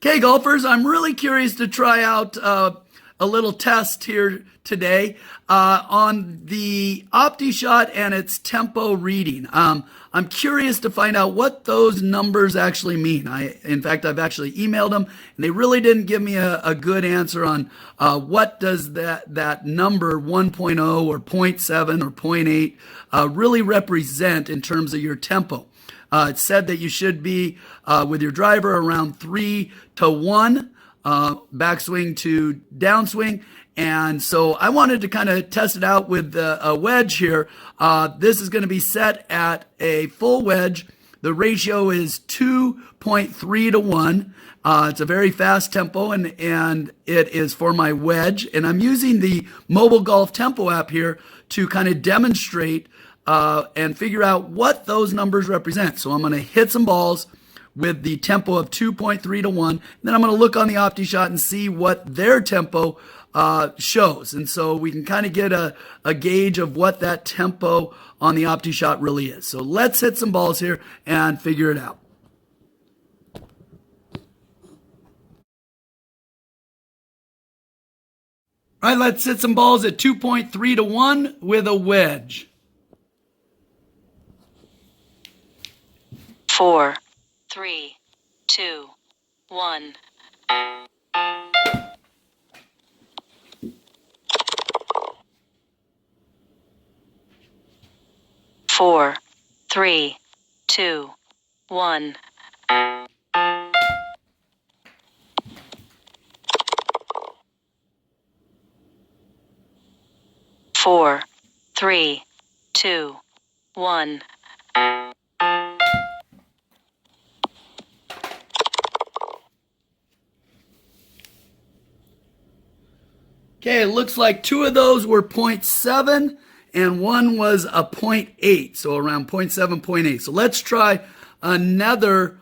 Okay, golfers, I'm really curious to try out a little test here today on the Optishot and its tempo reading. I'm curious to find out what those numbers actually mean. In fact, I've actually emailed them, and they really didn't give me a good answer on what does that number 1.0 or 0.7 or 0.8 really represent in terms of your tempo. It said that you should be with your driver around 3 to 1, backswing to downswing. And so I wanted to kind of test it out with a wedge here. This is going to be set at a full wedge. The ratio is 2.3 to 1. It's a very fast tempo, and it is for my wedge. And I'm using the Mobile Golf Tempo app here to kind of demonstrate and figure out what those numbers represent. So I'm going to hit some balls with the tempo of 2.3 to 1. And then I'm going to look on the Optishot and see what their tempo shows. And so we can kind of get a gauge of what that tempo on the Optishot really is. So let's hit some balls here and figure it out. All right, let's hit some balls at 2.3 to 1 with a wedge. 4, 3, 2, 1. Four, three, two, one. 4, 3, 2, 1. Okay, it looks like two of those were 0.7 and one was a 0.8, so around 0.7, 0.8. So let's try another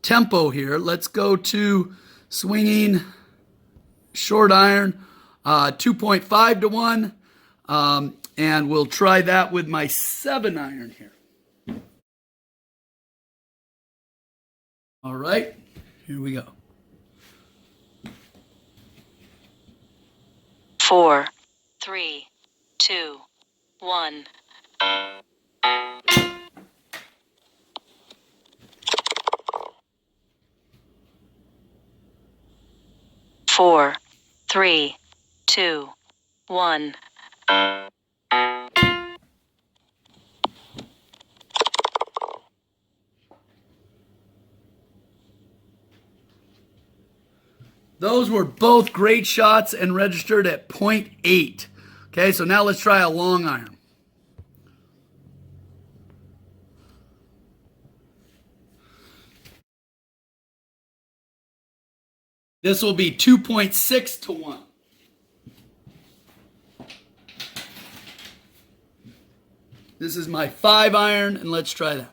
tempo here. Let's go to swinging short iron, 2.5 to 1, and we'll try that with my 7 iron here. All right, here we go. 4, 3, 2, 1. Four, 3, 2, 1. Those were both great shots and registered at 0.8. Okay, so now let's try a long iron. This will be 2.6 to 1. This is my 5 iron, and let's try that.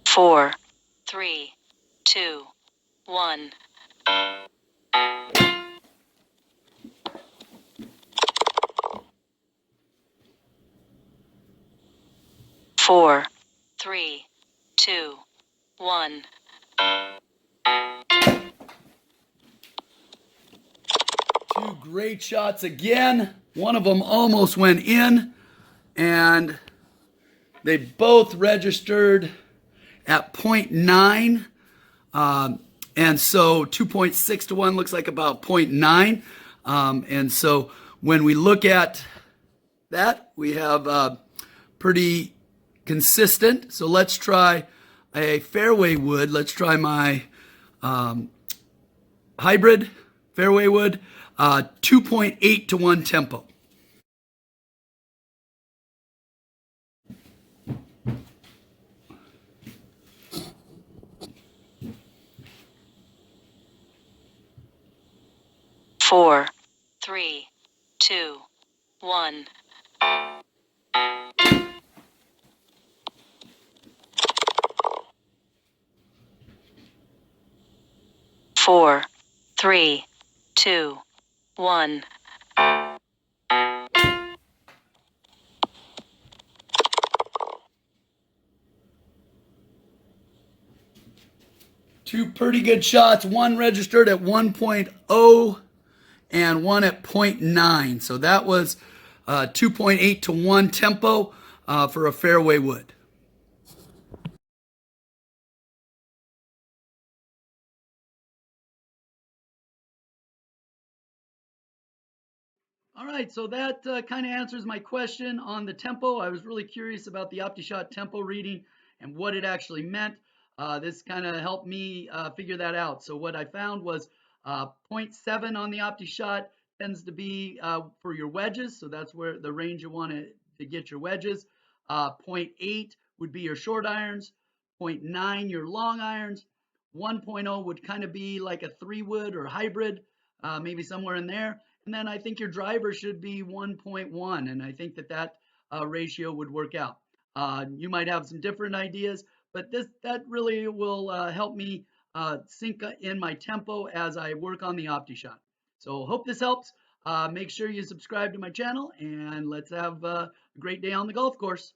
4, 3, 2, 1. Four, 3, 2, 1. Two great shots again. One of them almost went in, and they both registered at 0.9. And so 2.6 to 1 looks like about 0.9. And so when we look at that, we have pretty consistent. So let's try a fairway wood. Let's try my hybrid fairway wood, 2.8 to 1 tempo. Four, 3, 2, 1. Four, 3, 2, 1. Two pretty good shots. One registered at 1.0 and one at 0.9. So that was 2.8 to 1 tempo for a fairway wood. All right, so that kind of answers my question on the tempo. I was really curious about the Optishot tempo reading and what it actually meant. This kind of helped me figure that out. So what I found was 0.7 on the Optishot tends to be for your wedges. So that's where the range you want to get your wedges. 0.8 would be your short irons. 0.9 your long irons. 1.0 would kind of be like a 3-wood or hybrid, maybe somewhere in there. And then I think your driver should be 1.1, and I think that ratio would work out. You might have some different ideas, but that really will help me sync in my tempo as I work on the Optishot. So hope this helps. Make sure you subscribe to my channel, and let's have a great day on the golf course.